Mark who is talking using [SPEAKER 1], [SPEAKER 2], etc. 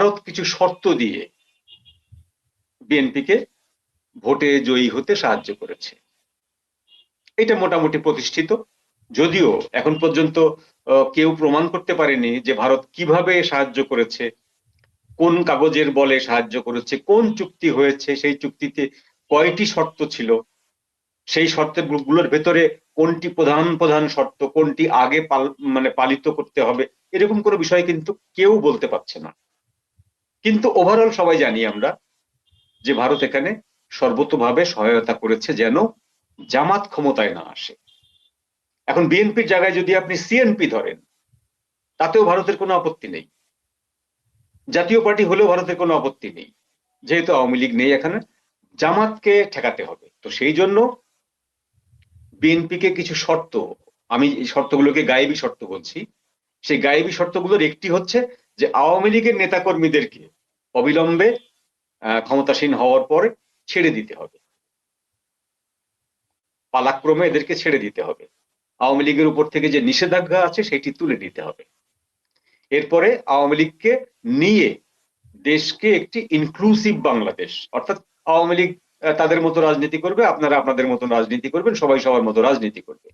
[SPEAKER 1] ভারত কিছু শর্ত দিয়ে বিএনপিকে ভোটে জয়ী হতে সাহায্য করেছে। এটা মোটামুটি প্রতিষ্ঠিত, যদিও এখন পর্যন্ত কেউ প্রমাণ করতে পারেনি যে ভারত কিভাবে সাহায্য করেছে, কোন কাগজের বলে সাহায্য করেছে, কোন চুক্তি হয়েছে, সেই চুক্তিতে কয়টি শর্ত ছিল, সেই শর্তগুলোর ভেতরে কোনটি প্রধান প্রধান শর্ত, কোনটি আগে পালিত করতে হবে, এরকম কোনো বিষয় কিন্তু কেউ বলতে পারছে না। কিন্তু ওভারঅল সবাই জানি আমরা যে ভারত এখানে সর্বতোভাবে সহায়তা করেছে যেন জামাত ক্ষমতায় না আসে। এখন বিএনপির জায়গায় যদি আপনি সিএনপি ধরেন, তাতেও ভারতের কোনো আপত্তি নেই, জাতীয় পার্টি হলেও ভারতের কোনো আপত্তি নেই, যেহেতু আওয়ামী লীগ নেই এখানে, জামাতকে ঠেকাতে হবে। তো সেই জন্য বিএনপিকে কিছু শর্ত, আমি এই শর্তগুলোকে গায়েবী শর্ত বলছি, সেই গায়েবী শর্তগুলোর একটি হচ্ছে যে আওয়ামী লীগের নেতাকর্মীদেরকে অবিলম্বে ক্ষমতাসীন হওয়ার পরে ছেড়ে দিতে হবে, পালাক্রমে এদেরকে ছেড়ে দিতে হবে। আওয়ামী লীগের উপর থেকে যে নিষেধাজ্ঞা আছে সেটি তুলে দিতে হবে। এরপরে আওয়ামী লীগকে নিয়ে দেশকে একটি ইনক্লুসিভ বাংলাদেশ, অর্থাৎ আওয়ামী লীগ তাদের মতো রাজনীতি করবে, আপনারা আপনাদের মতো রাজনীতি করবেন, সবাই সবার মতো রাজনীতি করবে,